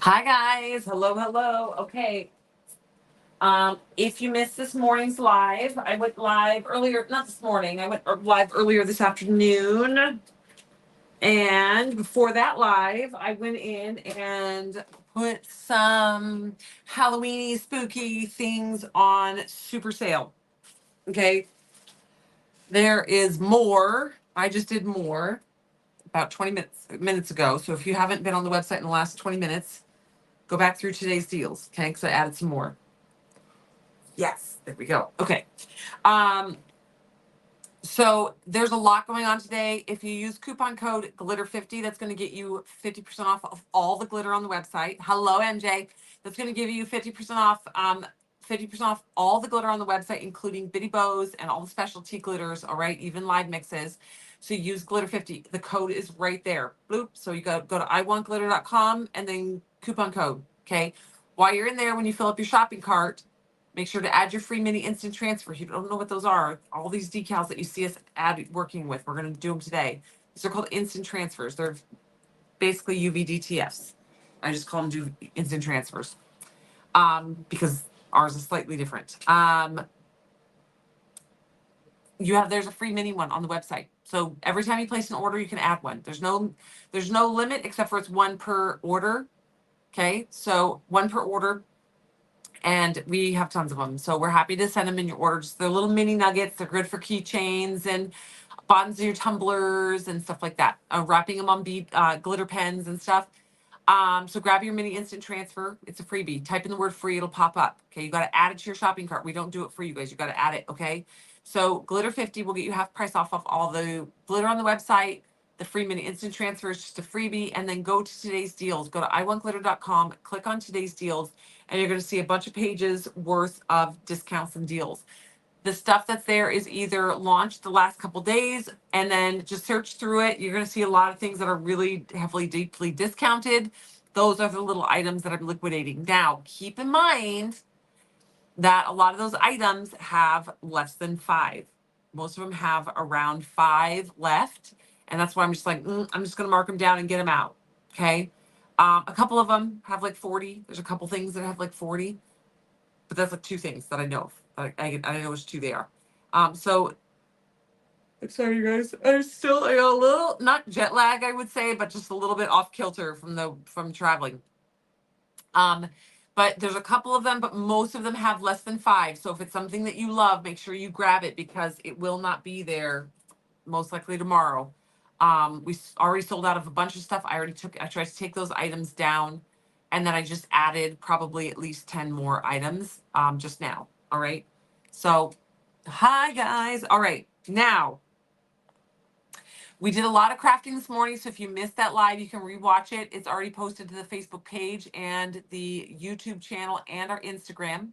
Hi guys, hello, hello. Okay, if you missed this morning's live, I went live earlier, not this morning, I went live earlier this afternoon. And before that live, I went in and put some Halloweeny spooky things on super sale. Okay, there is more. I just did more about 20 minutes ago. So if you haven't been on the website in the last 20 minutes, go back through today's deals, okay? Because I added some more. Yes, there we go. Okay. Um, so there's a lot going on today. If you use coupon code glitter50, that's going to get you 50% off of all the glitter on the website. Hello, MJ. That's going to give you 50% off. 50% off all the glitter on the website, including bitty bows and all the specialty glitters. All right, even live mixes. So use glitter50. The code is right there. Bloop. So you go to iwantglitter.com and then coupon code. Okay. While you're in there, when you fill up your shopping cart, make sure to add your free mini instant transfer. If you don't know what those are, all these decals that you see us working with, we're going to do them today. These are called instant transfers. They're basically UVDTFs. I just call them instant transfers because ours is slightly different. There's a free mini one on the website. So every time you place an order, you can add one. There's no limit except for it's one per order. Okay, so one per order. And we have tons of them. So we're happy to send them in your order. Just they're little mini nuggets. They're good for keychains and bottoms of your tumblers and stuff like that. Wrapping them on glitter pens and stuff. So grab your mini instant transfer. It's a freebie. Type in the word free, it'll pop up. Okay, you got to add it to your shopping cart. We don't do it for you guys. You got to add it. Okay. So glitter 50 will get you half price off of all the glitter on the website. The free mini instant transfer is just a freebie. And then go to today's deals. Go to iwantglitter.com, click on today's deals, and you're going to see a bunch of pages worth of discounts and deals. The stuff that's there is either launched the last couple days, and then just search through it. You're going to see a lot of things that are really heavily, deeply discounted. Those are the little items that I'm liquidating. Now, keep in mind that a lot of those items have less than 5. Most of them have around 5 left. And that's why I'm just like, I'm just going to mark them down and get them out. Okay. A couple of them have like 40. There's a couple things that have like 40, but that's like 2 things that I know of. I know which 2 they are. So I'm sorry, you guys. I'm still a little, not jet lag, I would say, but just a little bit off kilter from traveling. But there's a couple of them, but most of them have less than 5. So if it's something that you love, make sure you grab it because it will not be there most likely tomorrow. We already sold out of a bunch of stuff. I tried to take those items down, and then I just added probably at least 10 more items just now. All right. So, hi guys. All right. Now, we did a lot of crafting this morning, so if you missed that live, you can rewatch it. It's already posted to the Facebook page and the YouTube channel and our Instagram.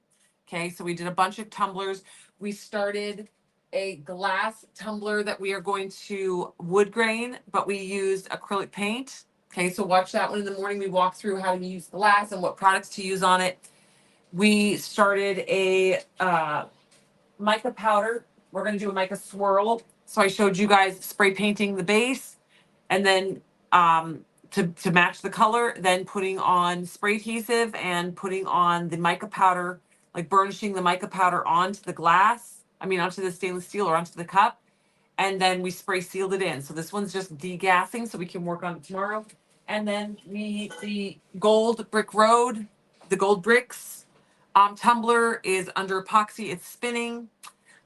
Okay, so we did a bunch of tumblers. We started a glass tumbler that we are going to wood grain, but we used acrylic paint. Okay, so watch that one in the morning. We walk through how to use glass and what products to use on it. We started a mica powder. We're going to do a mica swirl. So I showed you guys spray painting the base and then to match the color, then putting on spray adhesive and putting on the mica powder, like burnishing the mica powder onto the glass. Onto the stainless steel or onto the cup. And then we spray sealed it in. So this one's just degassing so we can work on it tomorrow. And then the gold brick road, the gold bricks tumbler is under epoxy. It's spinning.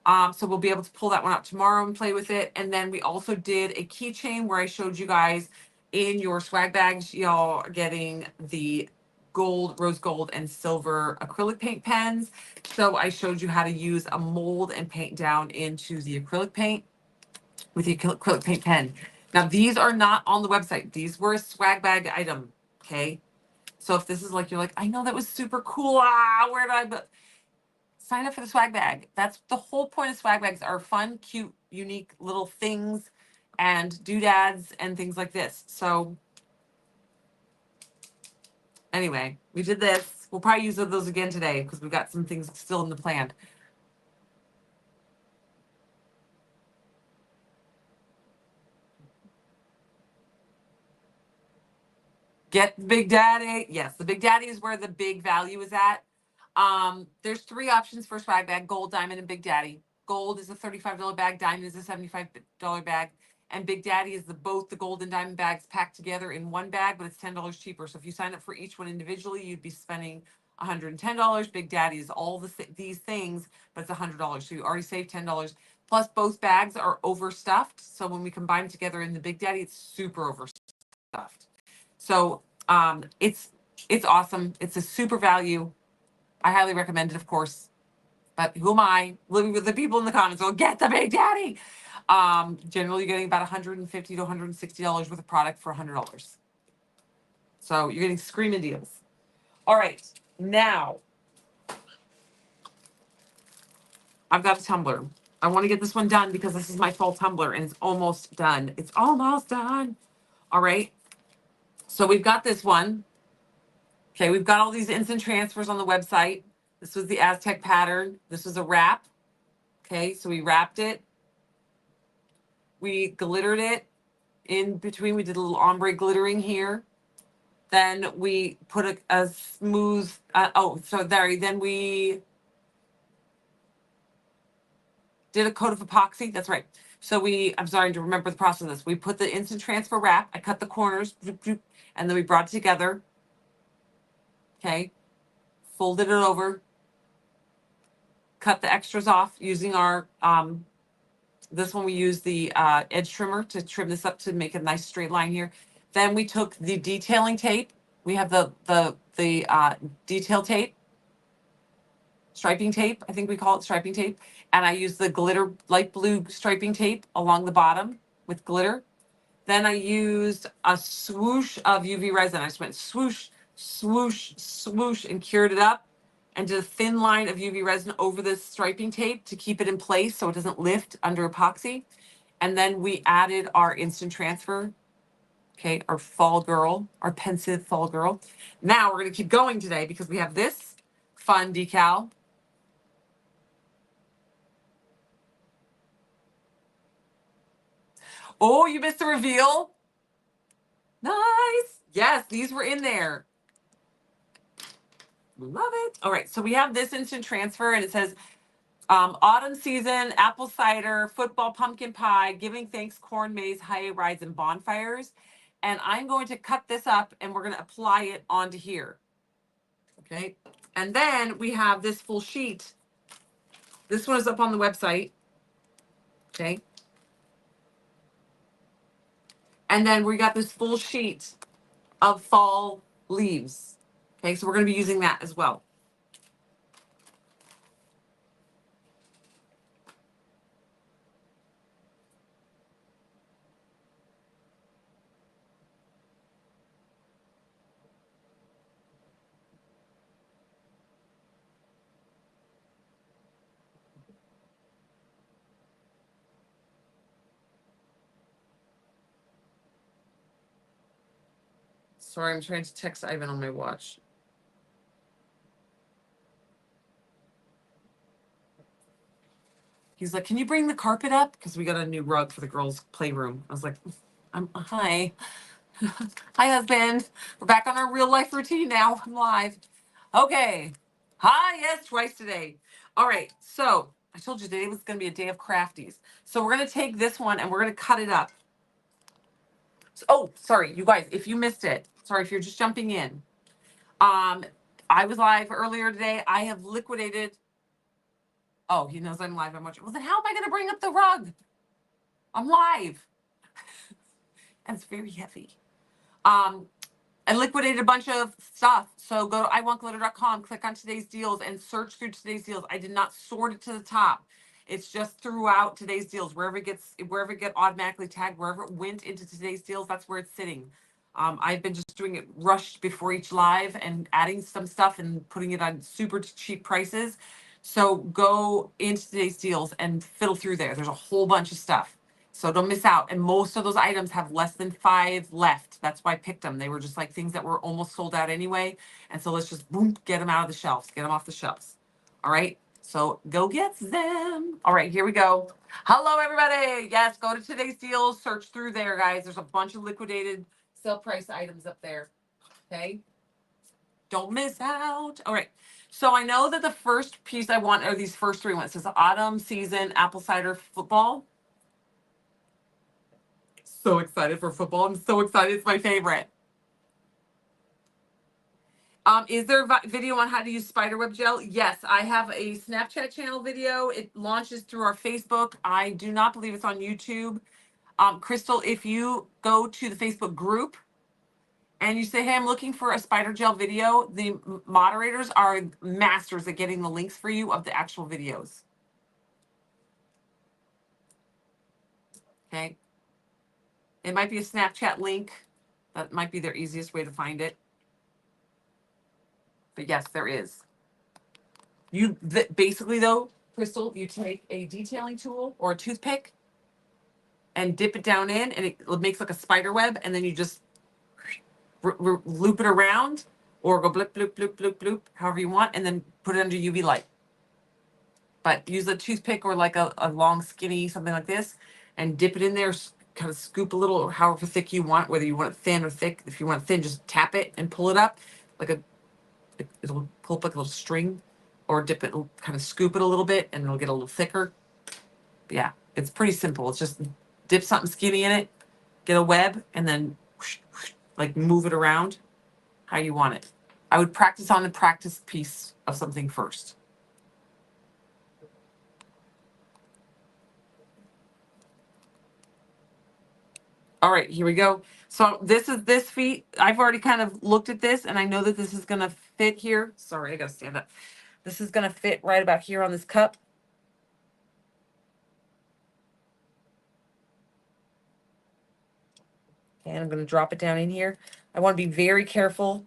So we'll be able to pull that one out tomorrow and play with it. And then we also did a keychain where I showed you guys in your swag bags, y'all are getting the rose gold and silver acrylic paint pens. So I showed you how to use a mold and paint down into the acrylic paint with the acrylic paint pen. Now these are not on the website. These were a swag bag item. Okay. So if this is like, you're like, I know that was super cool. Where did I, sign up for the swag bag. That's the whole point of swag bags are fun, cute, unique little things and doodads and things like this. So anyway, we did this. We'll probably use those again today because we've got some things still in the plan. Get Big Daddy. Yes, the Big Daddy is where the big value is at. There's three options for swag bag: gold, diamond, and Big Daddy. Gold is a $35 bag, diamond is a $75 bag, and Big Daddy is both the gold and diamond bags packed together in one bag, but it's $10 cheaper. So if you sign up for each one individually, you'd be spending $110. Big Daddy is all these things, but it's $100. So you already saved $10. Plus, both bags are overstuffed. So when we combine together in the Big Daddy, it's super overstuffed. So it's awesome. It's a super value. I highly recommend it, of course. But who am I? Living with the people in the comments go, get the Big Daddy. Generally, you're getting about $150 to $160 worth of product for $100. So you're getting screaming deals. All right, now I've got a tumbler. I want to get this one done because this is my fall tumbler and it's almost done. It's almost done. All right. So we've got this one. Okay, we've got all these instant transfers on the website. This was the Aztec pattern. This was a wrap. Okay, so we wrapped it. We glittered it in between. We did a little ombre glittering here. Then we put a smooth, then we did a coat of epoxy. That's right. So I'm starting to remember the process of this. We put the instant transfer wrap. I cut the corners, and then we brought it together. Okay, folded it over, cut the extras off using our, this one we used the edge trimmer to trim this up to make a nice straight line here. Then we took the detailing tape. We have the detail tape, striping tape, I think we call it striping tape. And I used the glitter light blue striping tape along the bottom with glitter. Then I used a swoosh of UV resin. I just went swoosh, swoosh, swoosh, and cured it up and did a thin line of UV resin over this striping tape to keep it in place so it doesn't lift under epoxy. And then we added our instant transfer, okay, our fall girl, our pensive fall girl. Now we're gonna keep going today because we have this fun decal. Oh, you missed the reveal? Nice. Yes, these were in there. Love it. All right, so we have this instant transfer and it says autumn season, apple cider, football, pumpkin pie, giving thanks, corn maze, hay rides, and bonfires. And I'm going to cut this up and we're going to apply it onto here. Okay. And then we have this full sheet. This one is up on the website. Okay. And then we got this full sheet of fall leaves. Okay. So we're going to be using that as well. Sorry, I'm trying to text Ivan on my watch. He's like, can you bring the carpet up? Because we got a new rug for the girls' playroom. I was like, hi. Hi, husband. We're back on our real life routine now. I'm live. Okay. Hi, yes, twice today. All right. So I told you today was going to be a day of crafties. So we're going to take this one and we're going to cut it up. So, oh, sorry, you guys, if you missed it, sorry if you're just jumping in. I was live earlier today. I have liquidated. Oh, he knows I'm live. I'm watching. Well, then how am I going to bring up the rug? I'm live. And it's very heavy. I liquidated a bunch of stuff. So go to iwantglitter.com, click on today's deals and search through today's deals. I did not sort it to the top. It's just throughout today's deals, wherever it get automatically tagged, wherever it went into today's deals, that's where it's sitting. I've been just doing it rushed before each live and adding some stuff and putting it on super cheap prices. So go into today's deals and fiddle through there. There's a whole bunch of stuff. So don't miss out. And most of those items have less than 5 left. That's why I picked them. They were just like things that were almost sold out anyway. And so let's just boom, get them out of the shelves, get them off the shelves. All right. So go get them. All right, here we go. Hello, everybody. Yes, go to today's deals, search through there, guys. There's a bunch of liquidated sale price items up there. Okay. Don't miss out. All right. So I know that the first piece I want are these first three ones. It says autumn season apple cider football. So excited for football. I'm so excited. It's my favorite. Is there a video on how to use spiderweb gel? Yes, I have a Snapchat channel video. It launches through our Facebook. I do not believe it's on YouTube. Crystal, if you go to the Facebook group and you say, hey, I'm looking for a spider gel video, the moderators are masters at getting the links for you of the actual videos. Okay. It might be a Snapchat link. That might be their easiest way to find it. But yes, there is. Basically though, Crystal, you take a detailing tool or a toothpick and dip it down in, and it makes like a spider web, and then you just loop it around, or go blip, bloop, bloop, bloop, bloop, however you want, and then put it under UV light. But use a toothpick or like a long skinny, something like this, and dip it in there, kind of scoop a little, or however thick you want, whether you want it thin or thick. If you want it thin, just tap it and pull it up like it'll pull up like a little string, or dip it, kind of scoop it a little bit, and it'll get a little thicker. But yeah, it's pretty simple. It's just dip something skinny in it, get a web, and then whoosh, whoosh, like move it around how you want it. I would practice on the practice piece of something first. All right, here we go. So this is this feet. I've already kind of looked at this, and I know that this is going to fit here. Sorry, I got to stand up. This is going to fit right about here on this cup. Okay, and I'm going to drop it down in here. I want to be very careful.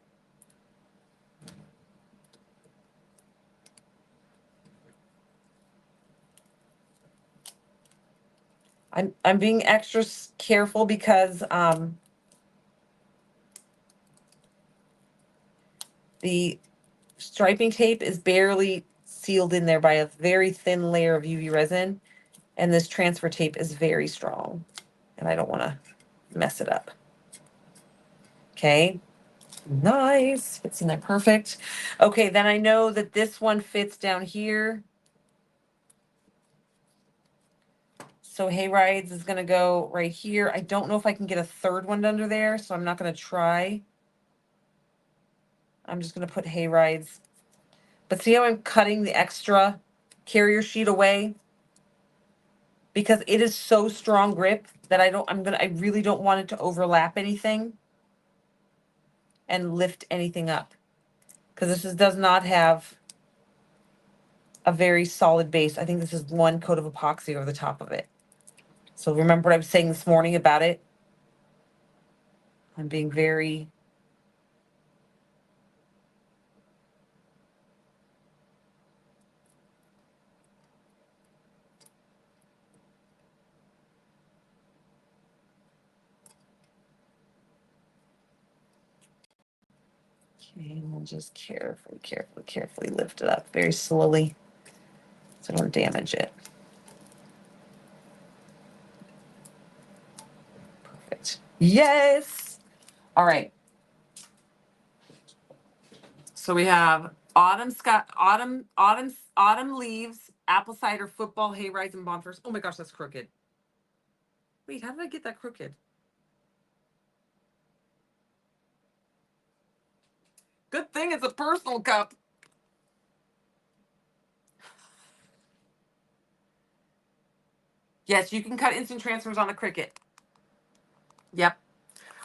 I'm being extra careful because the striping tape is barely sealed in there by a very thin layer of UV resin, and this transfer tape is very strong, and I don't want to mess it up. Okay, nice, fits in there perfect. Okay, then I know that this one fits down here. So Hayrides is gonna go right here. I don't know if I can get a third one under there, so I'm not gonna try. I'm just gonna put Hayrides. But see how I'm cutting the extra carrier sheet away? Because it is so strong grip that I really don't want it to overlap anything and lift anything up. Because does not have a very solid base. I think this is one coat of epoxy over the top of it. So remember what I was saying this morning about it? I'm being very... Okay, and we'll just carefully lift it up very slowly so I don't damage it. Perfect. Yes! All right. So we have autumn leaves, apple cider, football, hay rides, and bonfires. Oh my gosh, that's crooked. Wait, how did I get that crooked? Good thing it's a personal cup. Yes, you can cut instant transfers on a Cricut. Yep.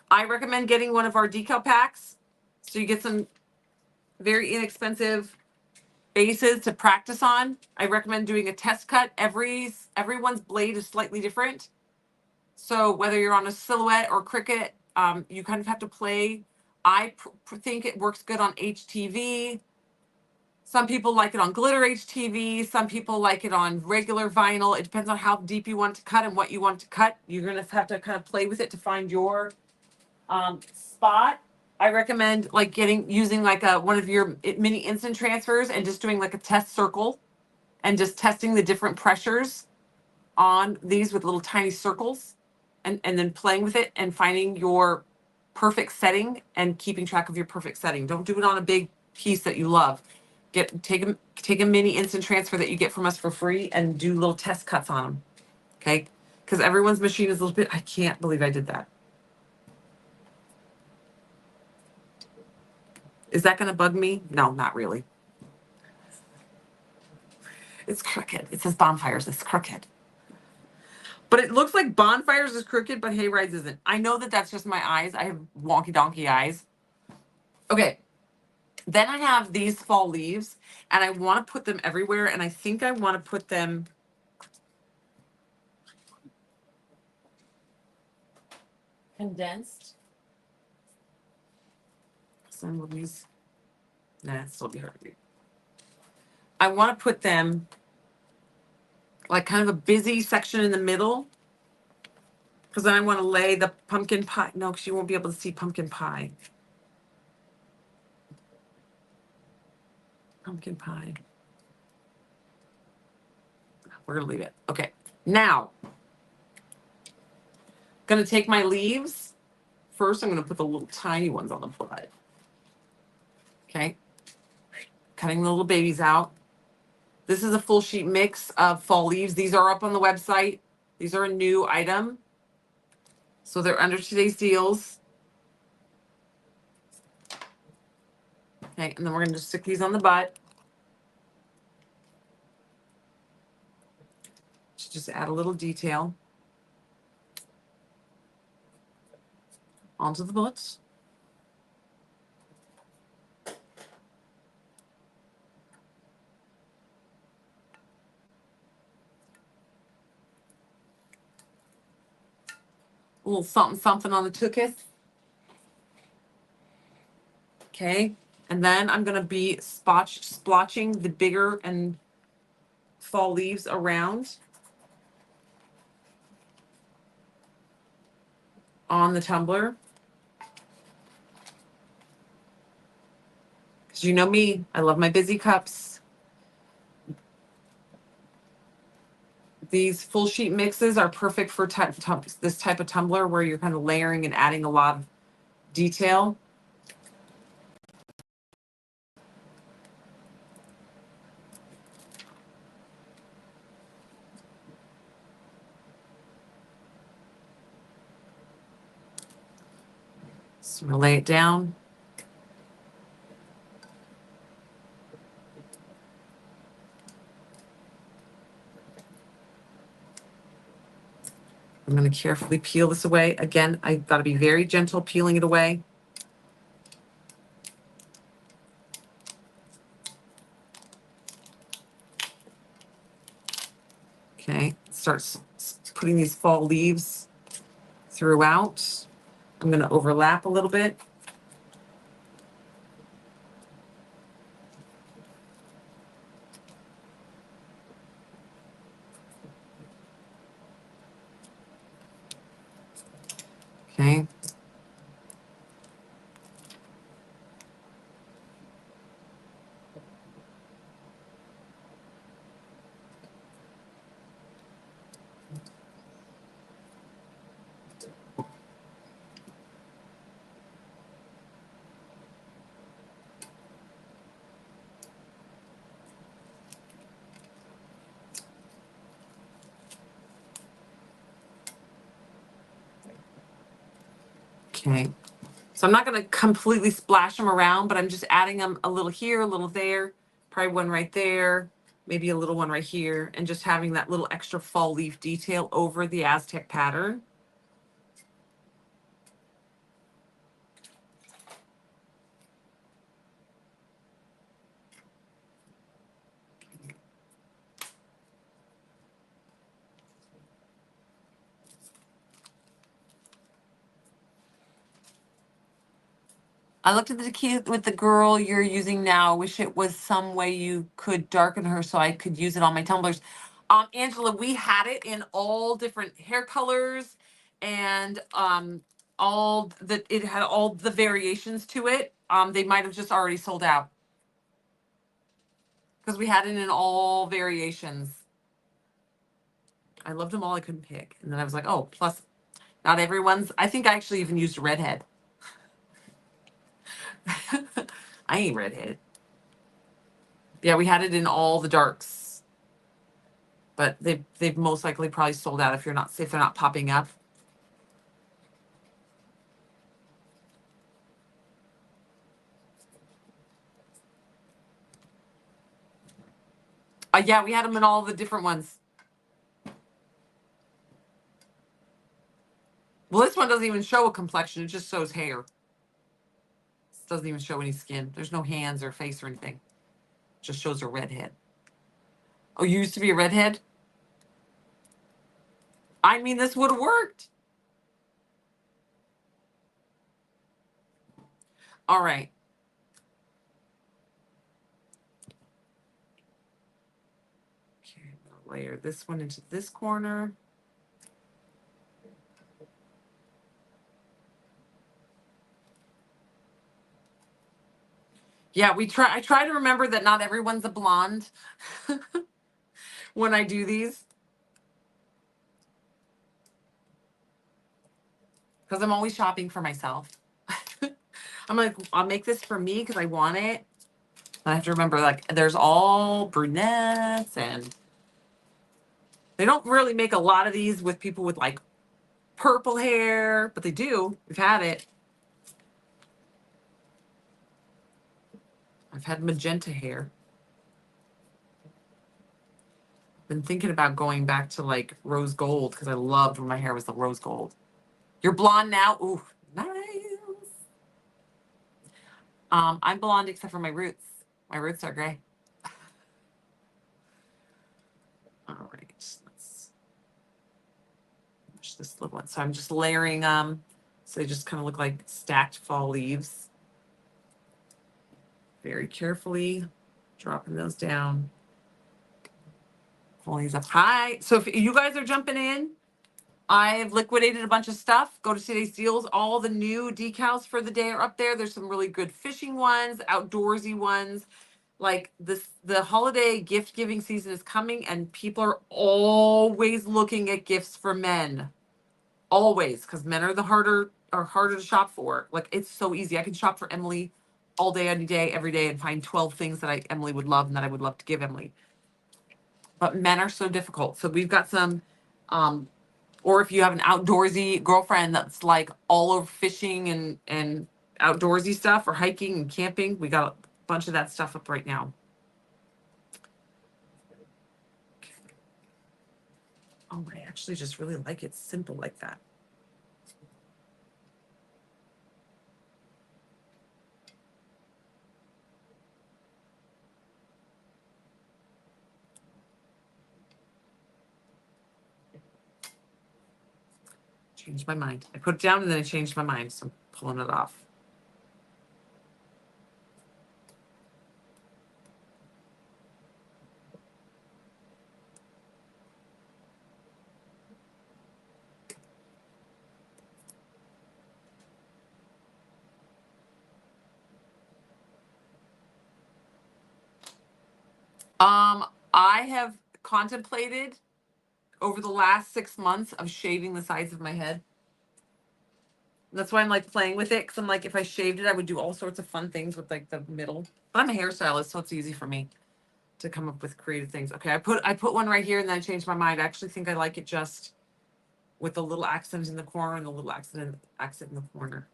I recommend getting one of our decal packs. So you get some very inexpensive bases to practice on. I recommend doing a test cut. Everyone's blade is slightly different. So whether you're on a silhouette or Cricut, you kind of have to play. I think it works good on HTV. Some people like it on glitter HTV. Some people like it on regular vinyl. It depends on how deep you want to cut and what you want to cut. You're going to have to kind of play with it to find your spot. I recommend like using like one of your mini instant transfers and just doing like a test circle and just testing the different pressures on these with little tiny circles, and then playing with it and finding your perfect setting and keeping track of your perfect setting. Don't do it on a big piece that you love. Take a mini instant transfer that you get from us for free and do little test cuts on them. Okay? Because everyone's machine is a little bit, I can't believe I did that. Is that gonna bug me? No, not really. It's crooked. It says bonfires. It's crooked. But it looks like bonfires is crooked, but hay rides isn't. I know that that's just my eyes. I have wonky donkey eyes. Okay. Then I have these fall leaves and I want to put them everywhere. And I think I want to put them condensed. Some of these, nah, it's still be hard to read. I want to put them like kind of a busy section in the middle. Because then I want to lay the pumpkin pie. No, because you won't be able to see pumpkin pie. Pumpkin pie. We're going to leave it. Okay. Now, going to take my leaves. First, I'm going to put the little tiny ones on the bud. Okay. Cutting the little babies out. This is a full sheet mix of fall leaves. These are up on the website. These are a new item. So they're under today's deals. Okay, and then we're going to just stick these on the butt. Just add a little detail onto the butts. A little something something on the tuchus. Okay, and then I'm going to be splotching the bigger and fall leaves around on the tumbler. Because you know me, I love my busy cups. These full sheet mixes are perfect for this type of tumbler where you're kind of layering and adding a lot of detail. So I'm going to lay it down. I'm going to carefully peel this away. Again, I've got to be very gentle peeling it away. Okay, start putting these fall leaves throughout. I'm going to overlap a little bit. Okay. Okay. So I'm not going to completely splash them around, but I'm just adding them a little here, a little there, probably one right there, maybe a little one right here, and just having that little extra fall leaf detail over the Aztec pattern. I looked at the key with the girl you're using now. Wish it was some way you could darken her so I could use it on my tumblers. Angela, we had it in all different hair colors and it had all the variations to it. They might have just already sold out because we had it in all variations. I loved them all. I couldn't pick. And then I was like, oh, plus not everyone's. I think I actually even used a redhead. I ain't redhead. Yeah, we had it in all the darks, but they've most likely probably sold out if they're not popping up. Yeah, we had them in all the different ones. Well, this one doesn't even show a complexion; it just shows hair. It doesn't even show any skin. There's no hands or face or anything. It just shows a redhead. Oh, you used to be a redhead? I mean, this would have worked. All right. Okay, I'm gonna layer this one into this corner. Yeah, I try to remember that not everyone's a blonde when I do these, because I'm always shopping for myself. I'm like, I'll make this for me because I want it. I have to remember, like, there's all brunettes, and they don't really make a lot of these with people with like purple hair, but they do. We've had it. I've had magenta hair. Been thinking about going back to like rose gold because I loved when my hair was the rose gold. You're blonde now? Ooh, nice. I'm blonde except for my roots. My roots are gray. All right, let's finish this little one. So I'm just layering so they just kind of look like stacked fall leaves. Very carefully dropping those down. Pulling these up high. So if you guys are jumping in, I've liquidated a bunch of stuff. Go to today's deals. All the new decals for the day are up there. There's some really good fishing ones, outdoorsy ones. Like this, the holiday gift giving season is coming, and people are always looking at gifts for men. Always, because men are harder to shop for. Like, it's so easy. I can shop for Emily all day, any day, every day, and find 12 things that Emily would love and that I would love to give Emily. But men are so difficult. So we've got some, or if you have an outdoorsy girlfriend that's like all over fishing and outdoorsy stuff, or hiking and camping, we got a bunch of that stuff up right now. Oh, I actually just really like it simple like that. Changed my mind. I put it down and then I changed my mind, so I'm pulling it off. I have contemplated over the last 6 months of shaving the sides of my head. That's why I'm like playing with it, because I'm like, if I shaved it, I would do all sorts of fun things with like the middle. But I'm a hairstylist, so it's easy for me to come up with creative things. Okay, I put one right here and then I changed my mind. I actually think I like it just with the little accent in the corner and the little accent in the corner.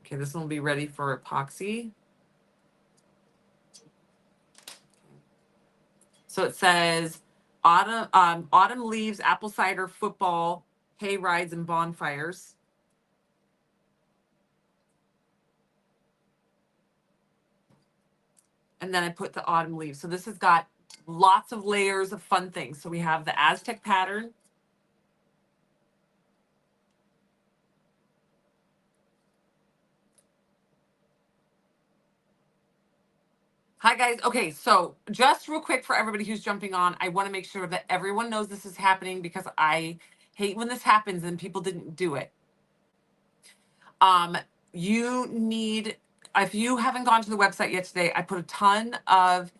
Okay, this one will be ready for epoxy. So it says autumn leaves, apple cider, football, hay rides, and bonfires. And then I put the autumn leaves. So this has got lots of layers of fun things. So we have the Aztec pattern. Hi guys. Okay, so just real quick for everybody who's jumping on, I want to make sure that everyone knows this is happening because I hate when this happens and people didn't do it. You need, if you haven't gone to the website yet today, I put a ton of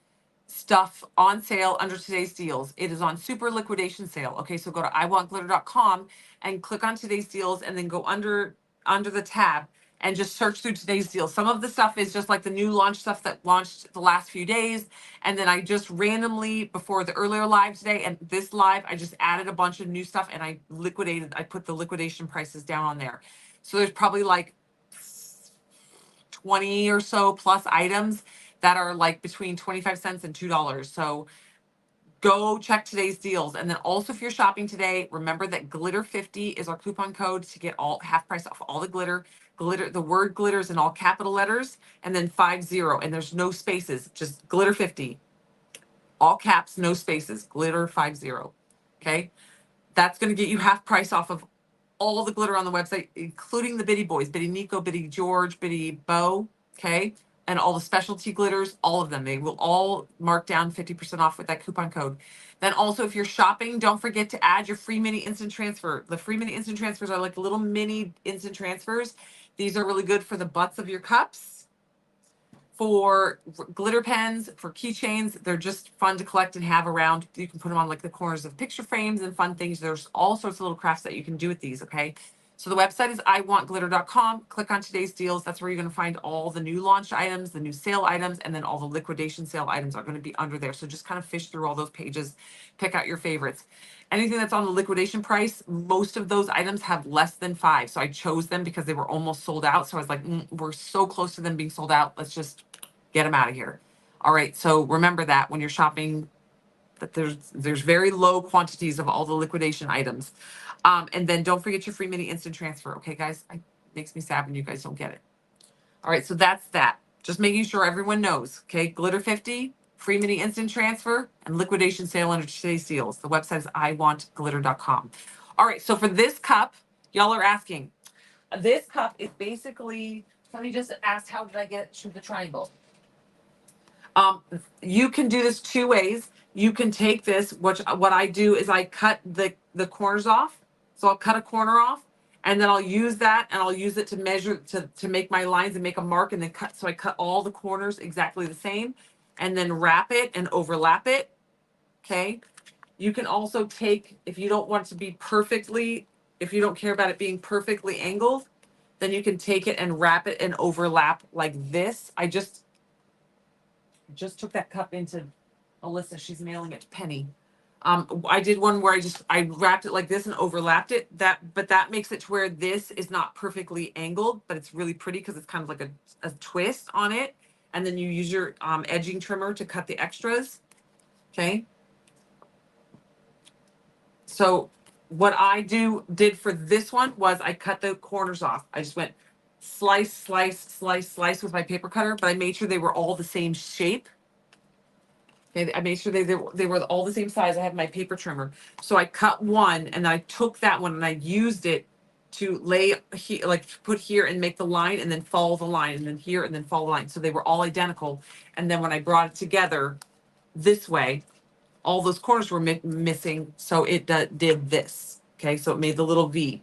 stuff on sale under today's deals. It is on super liquidation sale. Okay, so go to iwantglitter.com and click on today's deals and then go under the tab. and just search through today's deal. Some of the stuff is just like the new launch stuff that launched the last few days. And then I just randomly, before the earlier live today and this live, I just added a bunch of new stuff and I put the liquidation prices down on there. So there's probably like 20 or so plus items that are like between 25 cents and $2. So go check today's deals. And then also if you're shopping today, remember that glitter 50 is our coupon code to get all half price off all the glitter. Glitter, the word glitter is in all capital letters, and then 50, and there's no spaces, just glitter 50. All caps, no spaces, glitter 50. Okay. That's going to get you half price off of all the glitter on the website, including the Bitty Boys, Bitty Nico, Bitty George, Bitty Bo, okay? And all the specialty glitters, all of them. They will all mark down 50% off with that coupon code. Then also, if you're shopping, don't forget to add your free mini instant transfer. The free mini instant transfers are like little mini instant transfers. These are really good for the butts of your cups, for glitter pens, for keychains. They're just fun to collect and have around. You can put them on like the corners of picture frames and fun things. There's all sorts of little crafts that you can do with these, okay? So the website is iwantglitter.com. Click on today's deals. That's where you're going to find all the new launch items, the new sale items, and then all the liquidation sale items are going to be under there. So just kind of fish through all those pages, pick out your favorites. Anything that's on the liquidation price, most of those items have less than 5. So I chose them because they were almost sold out. So I was like, we're so close to them being sold out. Let's just get them out of here. All right. So remember that when you're shopping, that there's very low quantities of all the liquidation items. And then don't forget your free mini instant transfer. Okay, guys, it makes me sad when you guys don't get it. All right. So that's that. Just making sure everyone knows. Okay. Glitter 50, free mini instant transfer, and liquidation sale under today's deals. The website is iwantglitter.com. All right. So for this cup, y'all are asking, this cup is basically, somebody just asked, how did I get to the triangle? You can do this 2 ways. You can take this, which what I do is I cut the corners off. So I'll cut a corner off and then I'll use that and I'll use it to measure to make my lines and make a mark and then cut. So I cut all the corners exactly the same and then wrap it and overlap it. Okay. You can also take, if you don't want it to be perfectly, if you don't care about it being perfectly angled, then you can take it and wrap it and overlap like this. I just took that cup into Alyssa. She's mailing it to Penny. I did one where I wrapped it like this and overlapped it. But that makes it to where this is not perfectly angled, but it's really pretty because it's kind of like a twist on it. And then you use your edging trimmer to cut the extras. Okay. So what I did for this one was I cut the corners off. I just went slice, slice, slice, slice with my paper cutter, but I made sure they were all the same shape. Okay, I made sure they were all the same size. I have my paper trimmer. So I cut one and then I took that one and I used it to lay like put here and make the line and then follow the line and then here and then follow the line. So they were all identical. And then when I brought it together this way, all those corners were missing. So it did this. Okay, so it made the little V.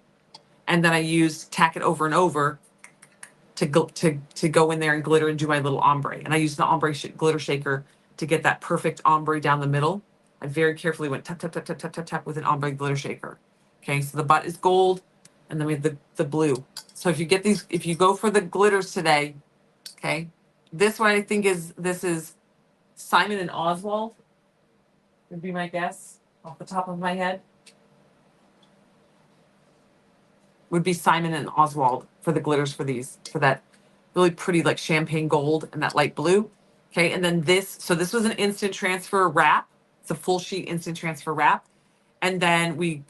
And then I used tack it over and over to go in there and glitter and do my little ombre. And I used the ombre glitter shaker to get that perfect ombre down the middle. I very carefully went tap, tap, tap, tap, tap, tap, tap with an ombre glitter shaker. Okay, so the butt is gold and then we have the blue. So if you go for the glitters today, okay, this one I think this is Simon and Oswald would be my guess off the top of my head. Would be Simon and Oswald for the glitters for these, for that really pretty like champagne gold and that light blue. Okay, and then this was an instant transfer wrap. It's a full sheet instant transfer wrap. And then we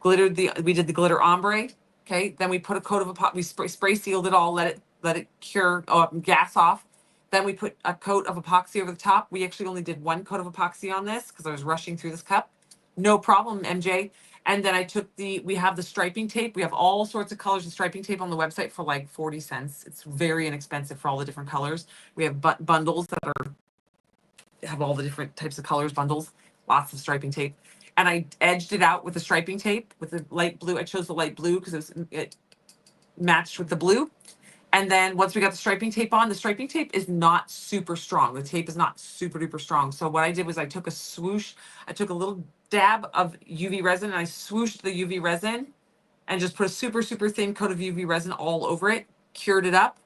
did the glitter ombre. Okay, then we put a coat of we spray sealed it all, let it cure, gas off. Then we put a coat of epoxy over the top. We actually only did 1 coat of epoxy on this because I was rushing through this cup. No problem, MJ. And then I took we have the striping tape. We have all sorts of colors of striping tape on the website for like 40 cents. It's very inexpensive for all the different colors. We have bundles that have all the different types of colors, bundles, lots of striping tape. And I edged it out with the striping tape with the light blue. I chose the light blue because it matched with the blue. And then once we got the striping tape on, the striping tape is not super strong. The tape is not super duper strong. So what I did was I took a little dab of UV resin and I swooshed the UV resin and just put a super, super thin coat of UV resin all over it. cured it up.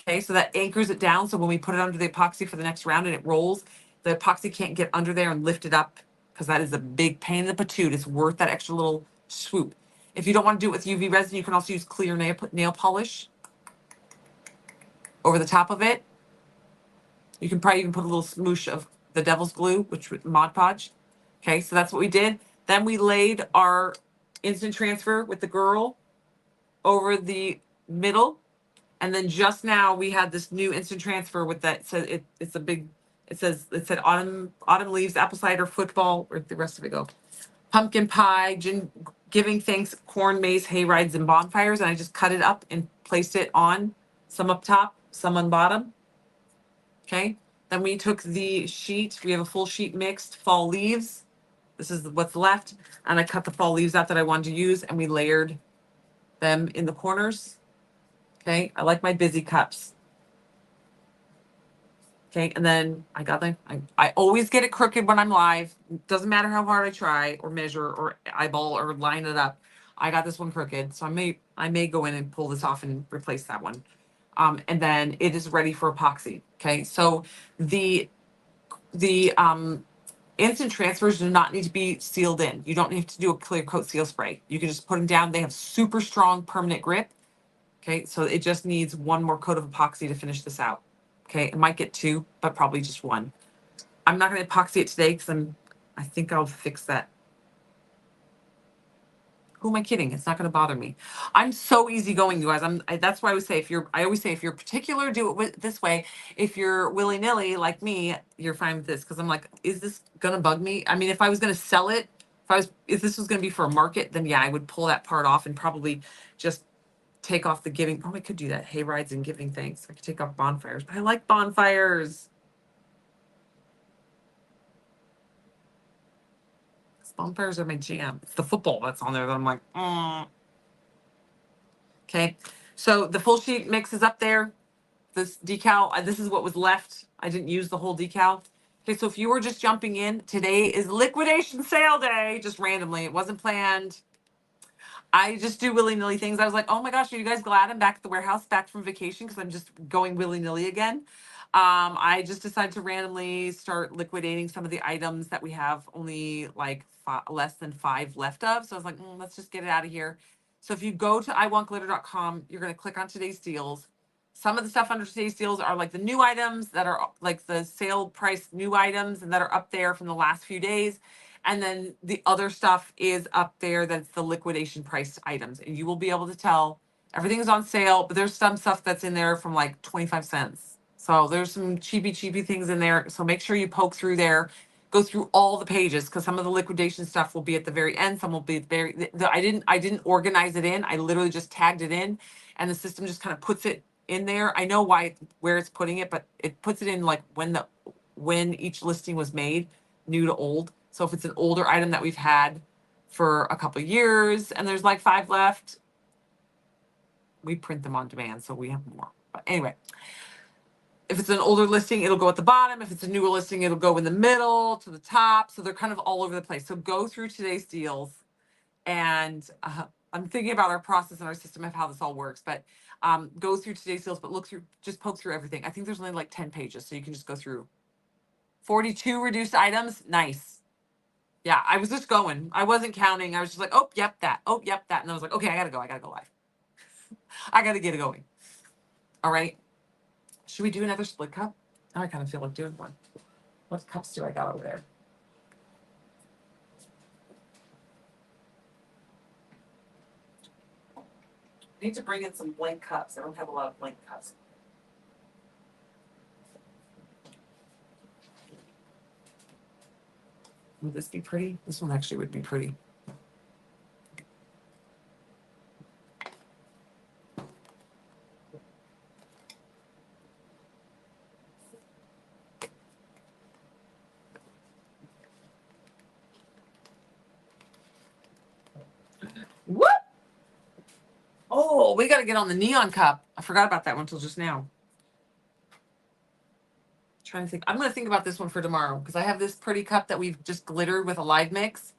Okay, so that anchors it down. So when we put it under the epoxy for the next round and it rolls, the epoxy can't get under there and lift it up because that is a big pain in the patoot. It's worth that extra little swoop. If you don't want to do it with UV resin, you can also use clear nail polish over the top of it. You can probably even put a little smoosh of the devil's glue, which was Mod Podge. Okay, so that's what we did. Then we laid our instant transfer with the girl over the middle. And then just now we had this new instant transfer with that. So it's a big, it said autumn leaves, apple cider, football, where'd the rest of it go? Pumpkin pie, giving thanks, corn, maze, hay rides, and bonfires. And I just cut it up and placed it on, some up top, some on bottom. Okay. Then we took the sheet. We have a full sheet mixed, fall leaves. This is what's left. And I cut the fall leaves out that I wanted to use and we layered them in the corners. Okay. I like my busy cups. Okay. And then I always get it crooked when I'm live. Doesn't matter how hard I try or measure or eyeball or line it up. I got this one crooked. So I may go in and pull this off and replace that one. And then it is ready for epoxy. Okay. So the instant transfers do not need to be sealed in. You don't need to do a clear coat seal spray. You can just put them down. They have super strong permanent grip. Okay. So it just needs one more coat of epoxy to finish this out. Okay. It might get two, but probably just one. I'm not going to epoxy it today because I think I'll fix that. Who am I kidding? It's not going to bother me. I'm so easygoing, you guys. That's why I always say, if you're particular, do it this way. If you're willy nilly like me, you're fine with this. Cause I'm like, is this going to bug me? I mean, if I was going to sell it, if this was going to be for a market, then yeah, I would pull that part off and probably just take off the giving. Oh, I could do that. Hay rides and giving thanks. I could take off bonfires, but I like bonfires. Bonfires are my jam. It's the football that's on there that I'm like, Okay. So the full sheet mix is up there. This decal, this is what was left. I didn't use the whole decal. Okay. So if you were just jumping in, today is liquidation sale day, just randomly. It wasn't planned. I just do willy-nilly things. I was like, oh my gosh, are you guys glad I'm back at the warehouse, back from vacation? Because I'm just going willy-nilly again. I just decided to randomly start liquidating some of the items that we have only like less than 5 left of. So I was like, let's just get it out of here. So if you go to iwantglitter.com, you're going to click on today's deals. Some of the stuff under today's deals are like the new items that are like the sale price new items and that are up there from the last few days. And then the other stuff is up there that's the liquidation price items. And you will be able to tell everything is on sale, but there's some stuff that's in there from like 25 cents. So there's some cheapy things in there. So make sure you poke through there, go through all the pages because some of the liquidation stuff will be at the very end. Some will be at the very, I didn't organize it in. I literally just tagged it in and the system just kind of puts it in there. I know where it's putting it, but it puts it in like when each listing was made, new to old. So if it's an older item that we've had for a couple of years and there's like 5 left, we print them on demand, so we have more. But anyway, if it's an older listing, it'll go at the bottom. If it's a newer listing, it'll go in the middle to the top. So they're kind of all over the place. So go through today's deals and I'm thinking about our process and our system of how this all works, but go through today's deals, but just poke through everything. I think there's only like 10 pages, so you can just go through 42 reduced items. Nice. Yeah, I was just going. I wasn't counting. I was just like, oh, yep, that. Oh, yep, that. And I was like, okay, I gotta go. I gotta go live. I gotta get it going. All right. Should we do another split cup? Now I kind of feel like doing one. What cups do I got over there? I need to bring in some blank cups. I don't have a lot of blank cups. Would this be pretty? This one actually would be pretty. What? Oh, we got to get on the neon cup. I forgot about that one until just now. Trying to think. I'm going to think about this one for tomorrow because I have this pretty cup that we've just glittered with a live mix.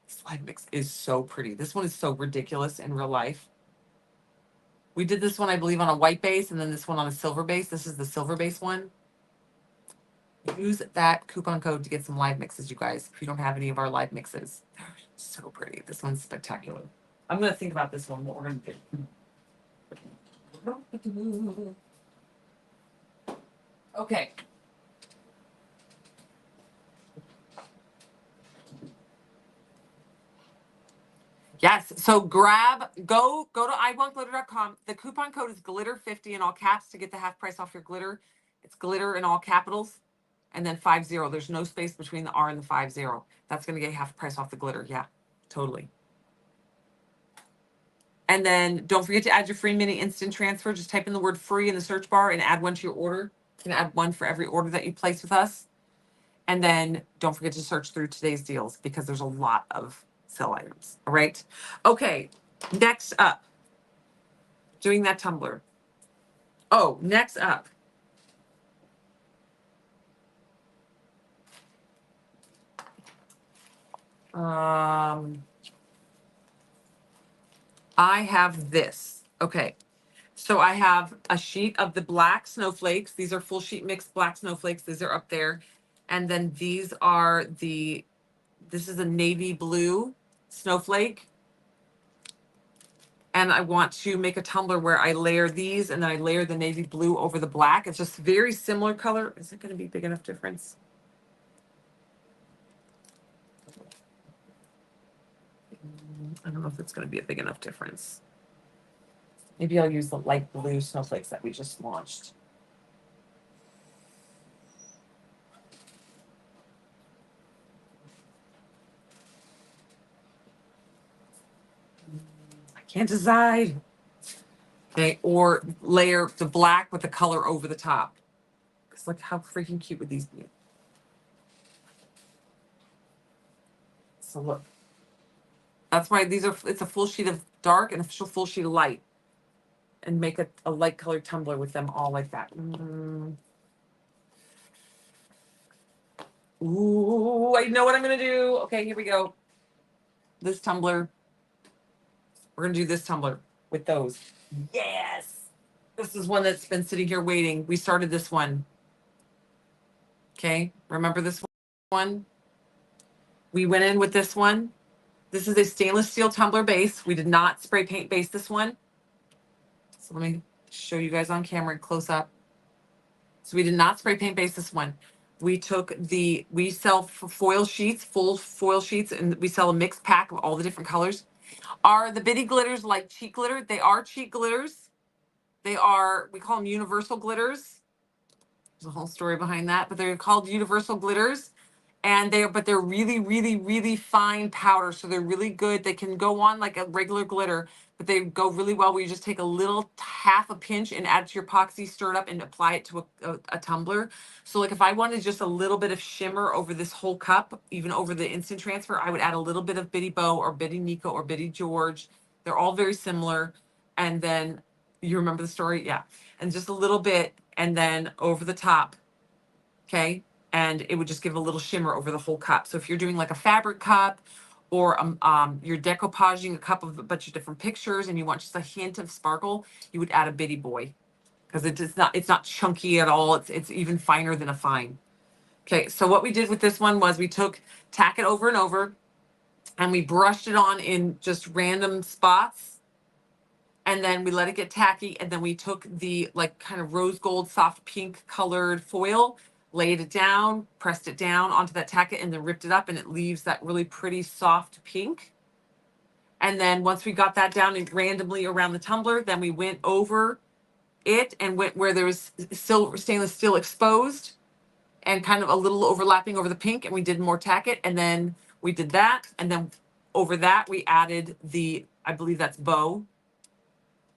This live mix is so pretty. This one is so ridiculous in real life. We did this one, I believe, on a white base, and then this one on a silver base. This is the silver base one. Use that coupon code to get some live mixes, you guys, if you don't have any of our live mixes. They're so pretty. This one's spectacular. I'm going to think about this one, what we're going to do. Okay. Yes. So go to iwantglitter.com. The coupon code is glitter50 in all caps to get the half price off your glitter. It's glitter in all capitals. And then 50. There's no space between the R and the 50. That's going to get half price off the glitter. Yeah, totally. And then don't forget to add your free mini instant transfer. Just type in the word free in the search bar and add one to your order. You can add one for every order that you place with us. And then don't forget to search through today's deals because there's a lot of sale items. All right. Okay. Next up, doing that tumbler. Oh, next up. I have this. Okay. So I have a sheet of the black snowflakes. These are full sheet mixed black snowflakes. These are up there. And then these are this is a navy blue snowflake. And I want to make a tumbler where I layer these and then I layer the navy blue over the black. It's just very similar color. Is it going to be big enough difference? I don't know if it's going to be a big enough difference. Maybe I'll use the light blue snowflakes that we just launched. I can't decide. Okay, or layer the black with the color over the top. Because look how freaking cute would these be. So look. That's why it's a full sheet of dark and a full sheet of light. And make a light colored tumbler with them all like that. Ooh, I know what I'm gonna do. Okay, here we go. This tumbler. We're gonna do this tumbler with those. Yes. This is one that's been sitting here waiting. We started this one. Okay, remember this one? We went in with this one. This is a stainless steel tumbler base. We did not spray paint base this one. So let me show you guys on camera close up. So we did not spray paint base this one. We sell foil sheets, full foil sheets, and we sell a mixed pack of all the different colors. Are the bitty glitters like cheat glitter? They are cheat glitters. We call them universal glitters. There's a whole story behind that, but they're called universal glitters. And they're really, really, really fine powder. So they're really good. They can go on like a regular glitter, but they go really well where you just take a little half a pinch and add it to your epoxy, stir it up and apply it to a tumbler. So like if I wanted just a little bit of shimmer over this whole cup, even over the instant transfer, I would add a little bit of Bitty Bo or Bitty Nico or Bitty George. They're all very similar. And then you remember the story? Yeah. And just a little bit and then over the top. Okay. And it would just give a little shimmer over the whole cup. So if you're doing like a fabric cup or you're decoupaging a cup of a bunch of different pictures and you want just a hint of sparkle, you would add a bitty boy because it's not chunky at all. It's even finer than a fine. Okay, so what we did with this one was we tack it over and over and we brushed it on in just random spots. And then we let it get tacky. And then we took the like kind of rose gold, soft pink colored foil, laid it down, pressed it down onto that tacket, and then ripped it up. And it leaves that really pretty soft pink. And then once we got that down and randomly around the tumbler, then we went over it and went where there was stainless steel exposed and kind of a little overlapping over the pink. And we did more tacket. And then we did that. And then over that, we added I believe that's bow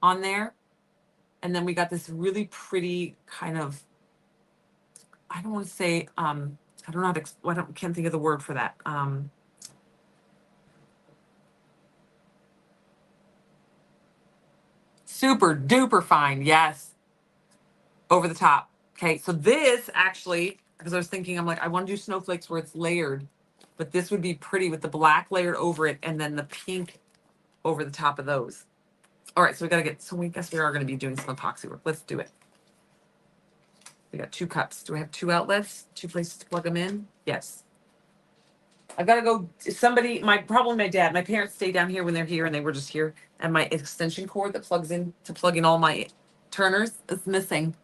on there. And then we got this really pretty kind of, I don't want to say, I don't know how to, can't think of the word for that. Super duper fine. Yes. Over the top. Okay. So this actually, because I was thinking, I'm like, I want to do snowflakes where it's layered, but this would be pretty with the black layered over it and then the pink over the top of those. All right, so we got to get, so we guess we are going to be doing some epoxy work. Let's do it. We got 2 cups. Do I have 2 outlets? 2 places to plug them in? Yes. I've got to go. Somebody, probably my dad. My parents stay down here when they're here, and they were just here. And my extension cord that plugs in to plug in all my turners is missing.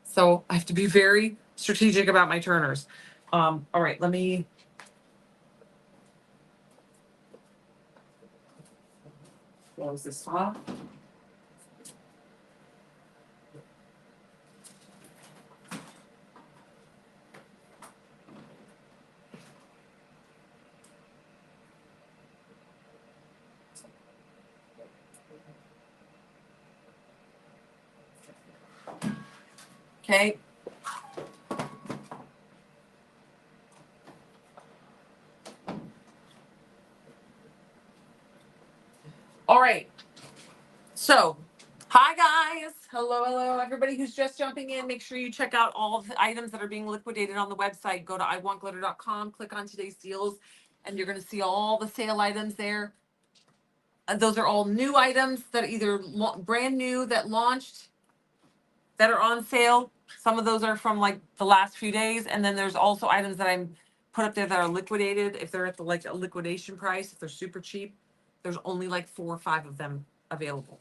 So I have to be very strategic about my turners. All right, let me. Close this off. Okay. All right. So, hi guys. Hello, hello, everybody who's just jumping in. Make sure you check out all of the items that are being liquidated on the website. Go to iwantglitter.com, click on today's deals, and you're going to see all the sale items there. Those are all new items that are either brand new that launched that are on sale. Some of those are from like the last few days, and then there's also items that I'm put up there that are liquidated. If they're at the like a liquidation price, if they're super cheap, there's only like 4 or 5 of them available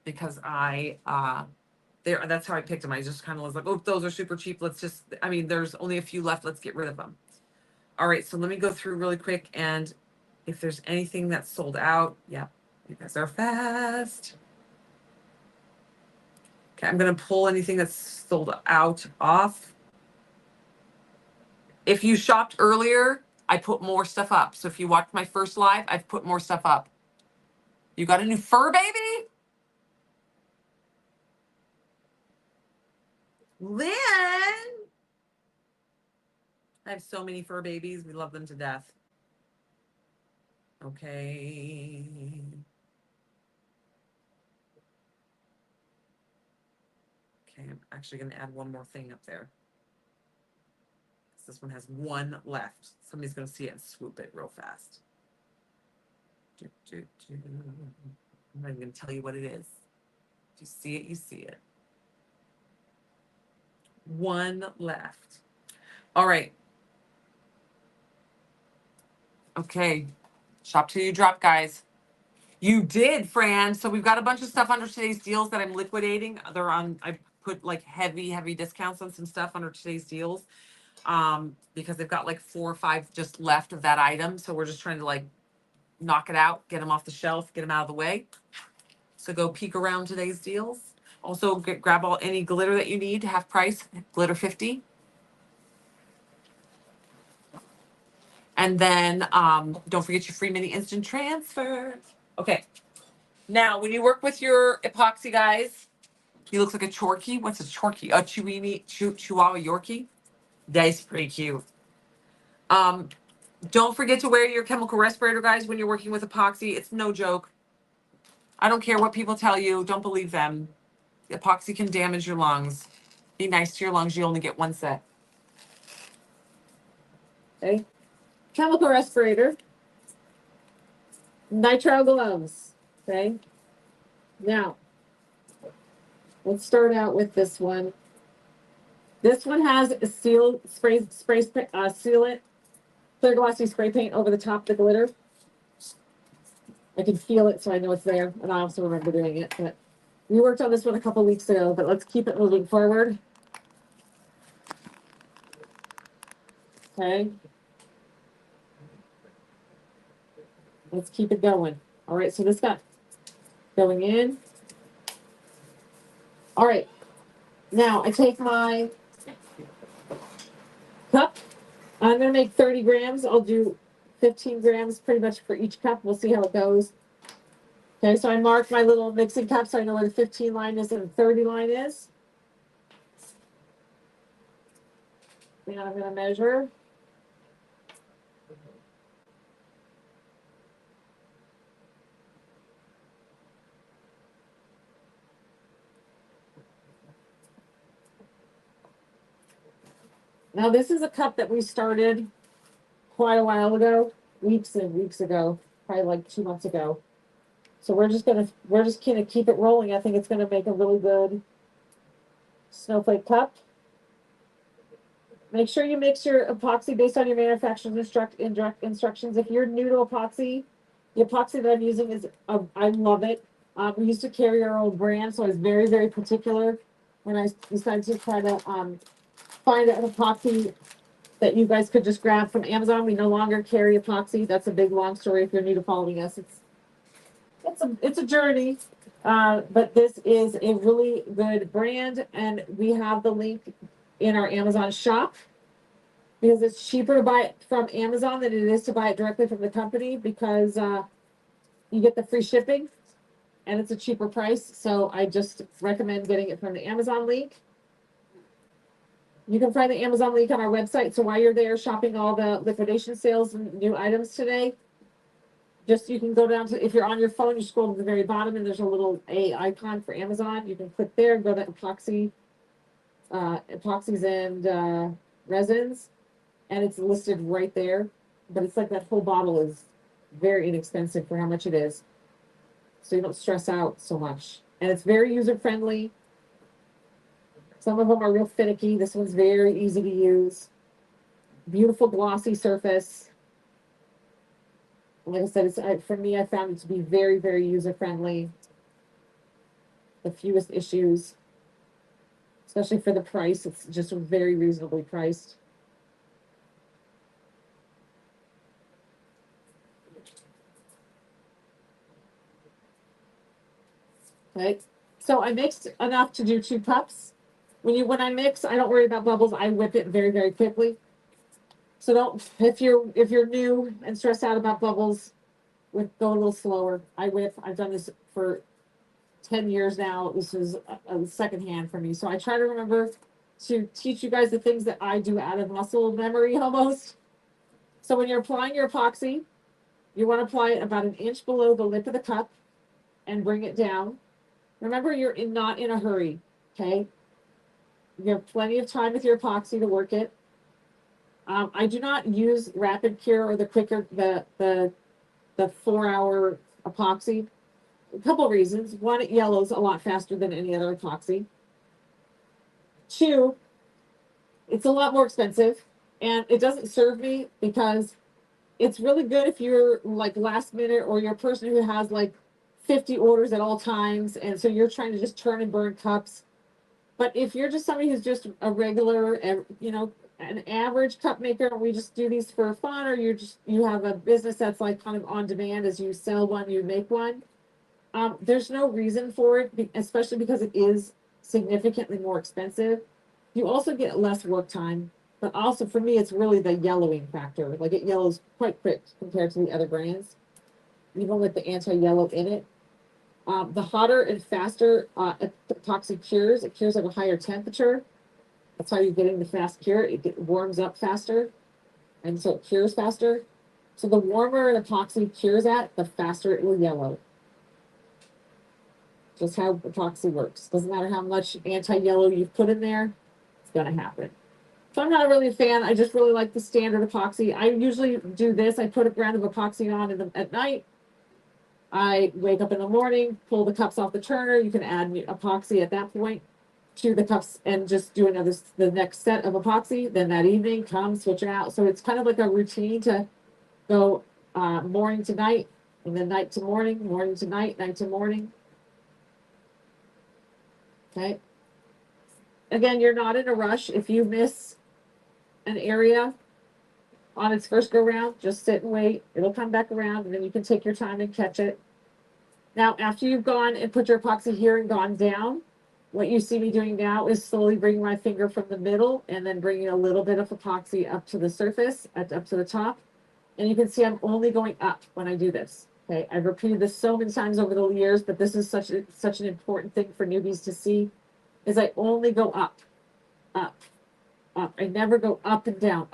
because that's how I picked them. I just kind of was like, oh, those are super cheap. Let's just, I mean, there's only a few left. Let's get rid of them. All right, so let me go through really quick, and if there's anything that's sold out, yeah, you guys are fast. Okay, I'm gonna pull anything that's sold out off. If you shopped earlier, I put more stuff up. So if you watched my first live, I've put more stuff up. You got a new fur baby? Lynn! I have so many fur babies. We love them to death. Okay. Okay, I'm actually going to add one more thing up there. This one has 1 left. Somebody's going to see it and swoop it real fast. I'm not even going to tell you what it is. If you see it, you see it. 1 left. All right. Okay. Shop till you drop, guys. You did, Fran. So we've got a bunch of stuff under today's deals that I'm liquidating. They're on, I put like heavy discounts on some stuff under today's deals. Because they've got like 4 or 5 just left of that item. So we're just trying to like knock it out, get them off the shelf, get them out of the way. So go peek around today's deals. Also grab any glitter that you need, half price, glitter 50. And then don't forget your free mini instant transfer. Okay. Now, when you work with your epoxy guys, he looks like a chorky. What's a chorky? A Chihuahua Yorkie. That's pretty cute. Don't forget to wear your chemical respirator, guys, when you're working with epoxy. It's no joke. I don't care what people tell you. Don't believe them. Epoxy can damage your lungs. Be nice to your lungs. You only get 1 set. Okay. Chemical respirator. Nitrile gloves. Okay. Now, let's start out with this one. This one has a sealant, clear glossy spray paint over the top of the glitter. I can feel it, so I know it's there, and I also remember doing it. But we worked on this one a couple weeks ago, but let's keep it moving forward. Okay. Let's keep it going. All right, so this got going in. All right. Now I take my cup. I'm going to make 30 grams. I'll do 15 grams pretty much for each cup. We'll see how it goes. Okay, so I marked my little mixing cup so I know where the 15 line is and the 30 line is. And I'm going to measure. Now this is a cup that we started quite a while ago, weeks and weeks ago, probably like 2 months ago. So we're just gonna keep it rolling. I think it's gonna make a really good snowflake cup. Make sure you mix your epoxy based on your manufacturer's instructions. If you're new to epoxy, the epoxy that I'm using is, I love it. We used to carry our own brand, so I was very, very particular when I decided to try to find an epoxy that you guys could just grab from Amazon. We no longer carry epoxy. That's a big long story if you're new to following us. It's a journey. But this is a really good brand, and we have the link in our Amazon shop because it's cheaper to buy it from Amazon than it is to buy it directly from the company because you get the free shipping and it's a cheaper price. So I just recommend getting it from the Amazon link. You can find the Amazon link on our website. So while you're there shopping all the liquidation sales and new items today, just you can go down to, if you're on your phone, you scroll to the very bottom and there's a little A icon for Amazon. You can click there and go to epoxy, epoxies and resins, and it's listed right there. But it's like that whole bottle is very inexpensive for how much it is. So you don't stress out so much. And it's very user friendly. Some of them are real finicky. This one's very easy to use. Beautiful glossy surface. Like I said, for me, I found it to be very, very user friendly. The fewest issues, especially for the price. It's just very reasonably priced. Okay, so I mixed enough to do 2 cups. When I mix, I don't worry about bubbles. I whip it very, very quickly. So don't, if you're new and stressed out about bubbles, go a little slower. I whip. I've done this for 10 years now. This is a secondhand for me. So I try to remember to teach you guys the things that I do out of muscle memory almost. So when you're applying your epoxy, you want to apply it about 1 inch below the lip of the cup and bring it down. Remember, you're not in a hurry, okay? You have plenty of time with your epoxy to work it. I do not use rapid cure or the 4-hour epoxy. A couple of reasons. One, it yellows a lot faster than any other epoxy. 2, it's a lot more expensive, and it doesn't serve me because it's really good if you're like last minute or you're a person who has like 50 orders at all times, and so you're trying to just turn and burn cups. But if you're just somebody who's just a regular, an average cup maker, we just do these for fun, or you have a business that's like kind of on demand, as you sell one, you make one. There's no reason for it, especially because it is significantly more expensive. You also get less work time, but also for me, it's really the yellowing factor. Like it yellows quite quick compared to the other brands, even with the anti-yellow in it. The hotter and faster epoxy cures, it cures at a higher temperature. That's how you're getting the fast cure. It warms up faster, and so it cures faster. So the warmer an epoxy cures at, the faster it will yellow. Just how epoxy works. Doesn't matter how much anti-yellow you've put in there, it's gonna happen. So I'm not really a fan. I just really like the standard epoxy. I usually do this. I put a ground of epoxy on at night. I wake up in the morning, pull the cups off the turner. You can add epoxy at that point to the cups and just do the next set of epoxy. Then that evening, come switch it out. So it's kind of like a routine to go morning to night, and then night to morning, morning to night, night to morning. Okay. Again, you're not in a rush. If you miss an area on its first go round, just sit and wait. It'll come back around, and then you can take your time and catch it. Now, after you've gone and put your epoxy here and gone down, what you see me doing now is slowly bringing my finger from the middle and then bringing a little bit of epoxy up to the surface, up to the top. And you can see I'm only going up when I do this. Okay, I've repeated this so many times over the years, but this is such an important thing for newbies to see, is I only go up, up, up. I never go up and down,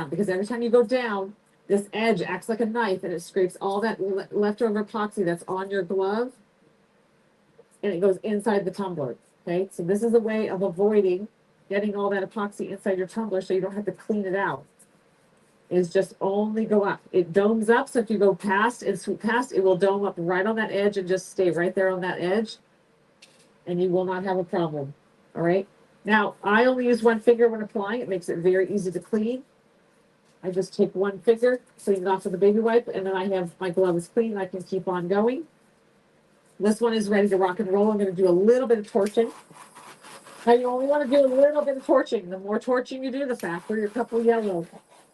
because every time you go down, this edge acts like a knife and it scrapes all that leftover epoxy that's on your glove, and it goes inside the tumbler. Okay, so this is a way of avoiding getting all that epoxy inside your tumbler so you don't have to clean it out. is just only go up. It domes up, so if you go past and sweep past, it will dome up right on that edge and just stay right there on that edge, and you will not have a problem. All right. Now, I only use one finger when applying. It makes it very easy to clean. I just take one finger, clean it off with a baby wipe, and then I have my gloves clean. I can keep on going. This one is ready to rock and roll. I'm going to do a little bit of torching. Now, you only want to do a little bit of torching. The more torching you do, the faster your cup will yellow.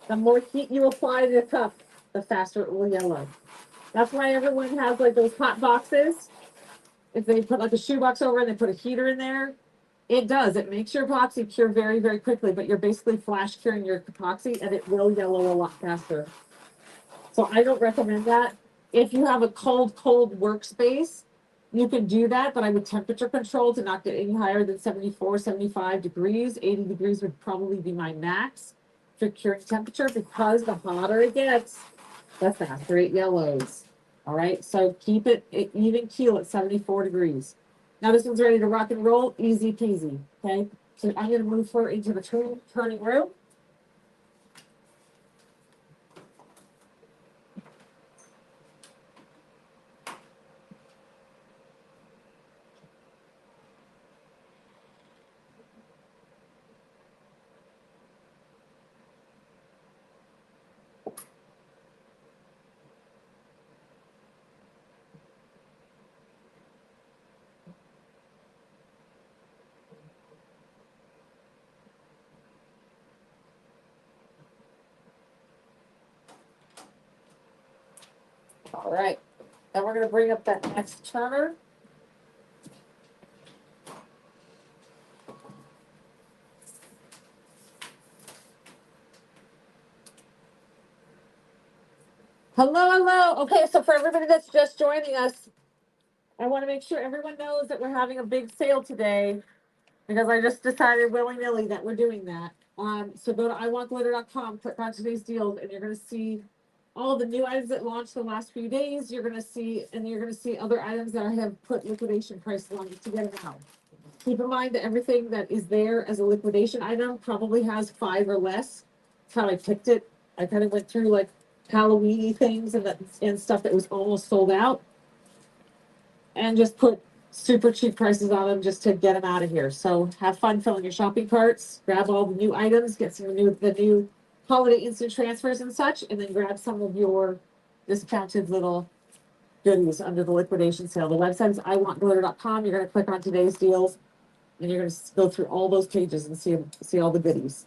The more heat you apply to the cup, the faster it will yellow. That's why everyone has like those hot boxes. If they put like a shoebox over and they put a heater in there, it does. It makes your epoxy cure very, very quickly, but you're basically flash curing your epoxy and it will yellow a lot faster. So I don't recommend that. If you have a cold workspace, you can do that, but I would temperature control to not get any higher than 74, 75 degrees. 80 degrees would probably be my max for curing temperature, because the hotter it gets, the faster it yellows. All right, so keep it even keel at 74 degrees. Now this one's ready to rock and roll, easy peasy. Okay, so I'm going to move her into the turning room. All right, then we're going to bring up that next turner. Hello, hello. Okay, so for everybody that's just joining us, I want to make sure everyone knows that we're having a big sale today, because I just decided willy-nilly that we're doing that. So go to iwantglitter.com, click on today's deals, and you're going to see all the new items that launched the last few days. You're going to see other items that I have put liquidation prices on to get them out. Keep in mind that everything that is there as a liquidation item probably has 5 or less. That's how I picked it. I kind of went through like Halloween-y things and stuff that was almost sold out, and just put super cheap prices on them just to get them out of here. So have fun filling your shopping carts, grab all the new items, get some of the new holiday instant transfers and such, and then grab some of your discounted little goodies under the liquidation sale. The website is iwantglitter.com. You're going to click on today's deals, and you're going to go through all those pages and see all the goodies.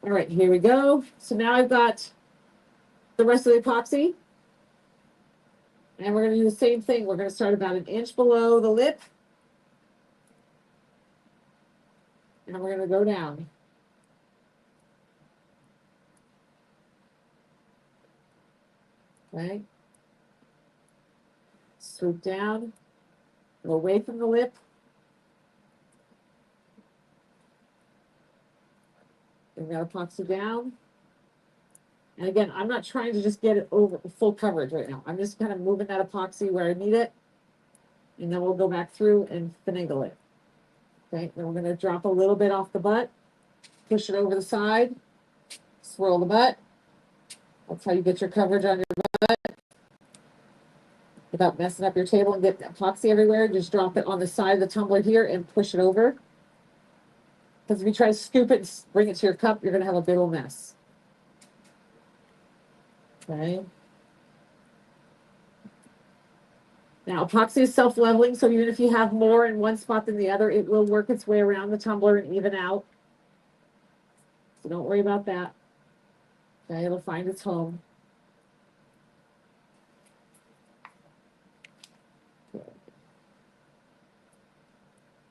All right, here we go. So now I've got the rest of the epoxy. And we're going to do the same thing. We're going to start about an inch below the lip. And we're going to go down. Okay. Swoop down. Go away from the lip. Bring that epoxy down. And again, I'm not trying to just get it over full coverage right now. I'm just kind of moving that epoxy where I need it. And then we'll go back through and finagle it. Okay, then we're going to drop a little bit off the butt. Push it over the side. Swirl the butt. That's how you get your coverage on your butt without messing up your table and get epoxy everywhere. Just drop it on the side of the tumbler here and push it over. Because if you try to scoop it and bring it to your cup, you're going to have a big old mess. Okay. Now, epoxy is self-leveling, so even if you have more in one spot than the other, it will work its way around the tumbler and even out. So don't worry about that. Okay, it'll find its home. Okay.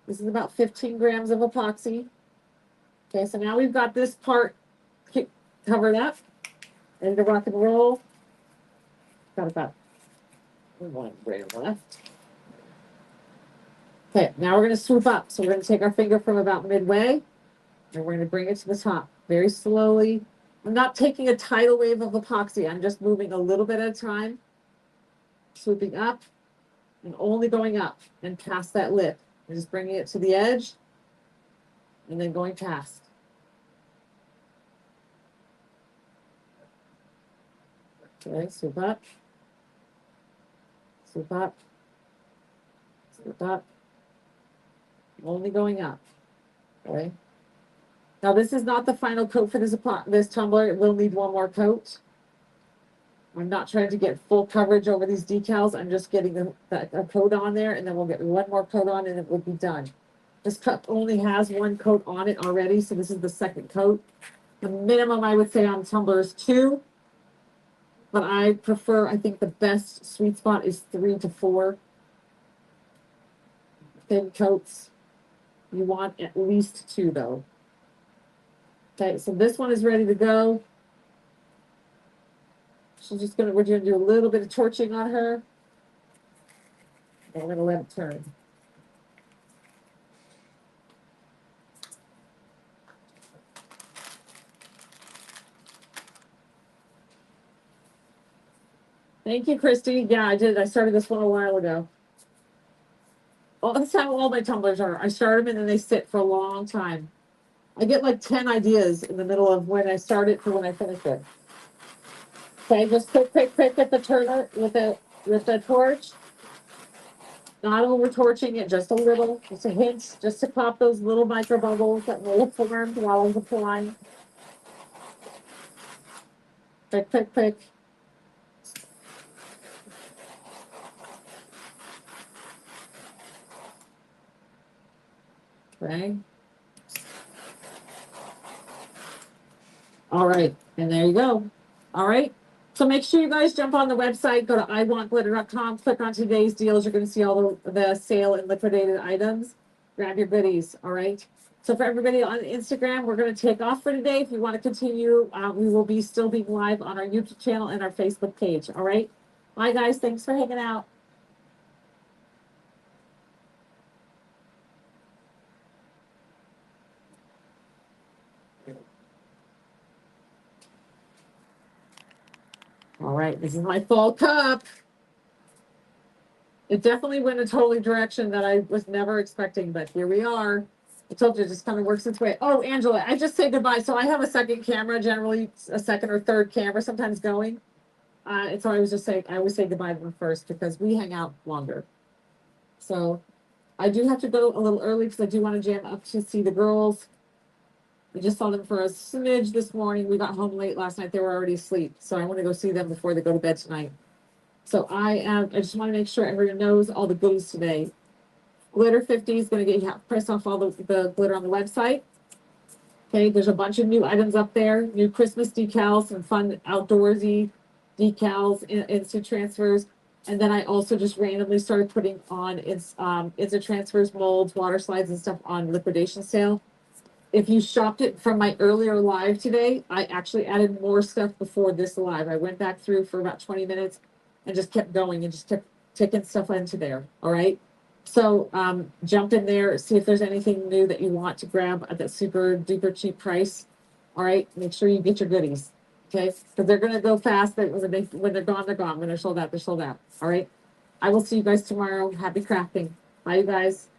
This is about 15 grams of epoxy. Okay, so now we've got this part covered up. Ready to rock and roll. Got about 1 gram left. Okay, now we're going to swoop up. So we're going to take our finger from about midway, and we're going to bring it to the top very slowly. I'm not taking a tidal wave of epoxy. I'm just moving a little bit at a time, swooping up, and only going up and past that lip. And just bringing it to the edge, and then going past. Okay, swoop up. Swoop up. Swoop up. Only going up. Okay. Now this is not the final coat for this tumbler. It will need one more coat. I'm not trying to get full coverage over these decals. I'm just getting a coat on there, and then we'll get one more coat on and it will be done. This cup only has one coat on it already, so this is the second coat. The minimum I would say on tumbler is 2, but I think the best sweet spot is 3 to 4 thin coats. You want at least 2 though. Okay, so this one is ready to go. We're gonna do a little bit of torching on her. And we're gonna let it turn. Thank you, Christy. Yeah, I did. I started this one a while ago. Well, that's how all my tumblers are. I start them and then they sit for a long time. I get like 10 ideas in the middle of when I start it to when I finish it. Okay, just quick with the turner, with the torch. Not over torching it, just a little, just a hint, just to pop those little micro bubbles that may have formed while I was applying. Quick. Okay. All right, and there you go. All right. So make sure you guys jump on the website, go to iwantglitter.com, click on today's deals. You're going to see all the sale and liquidated items. Grab your goodies. All right. So for everybody on Instagram, we're going to take off for today. If you want to continue, we will be still being live on our YouTube channel and our Facebook page. All right. Bye, guys. Thanks for hanging out. All right. This is my fall cup. It definitely went a totally direction that I was never expecting, but here we are. I told you it just kind of works its way. Oh, Angela, I just say goodbye. So I have a second camera, generally a second or third camera sometimes going. And so I was just saying, I always say goodbye to them first because we hang out longer. So I do have to go a little early because I do want to jam up to see the girls. We just saw them for a smidge this morning. We got home late last night. They were already asleep. So I want to go see them before they go to bed tonight. So I just want to make sure everyone knows all the goodies today. Glitter 50 is going to get you press off all the glitter on the website. Okay, there's a bunch of new items up there, new Christmas decals, some fun outdoorsy decals, instant transfers. And then I also just randomly started putting on instant transfers, molds, water slides, and stuff on liquidation sale. If you shopped it from my earlier live today, I actually added more stuff before this live. I went back through for about 20 minutes and just kept going and just kept taking stuff into there. All right. So jump in there, see if there's anything new that you want to grab at that super duper cheap price. All right. Make sure you get your goodies. Okay. Because they're going to go fast. When they're gone, they're gone. When they're sold out, they're sold out. All right. I will see you guys tomorrow. Happy crafting. Bye, you guys.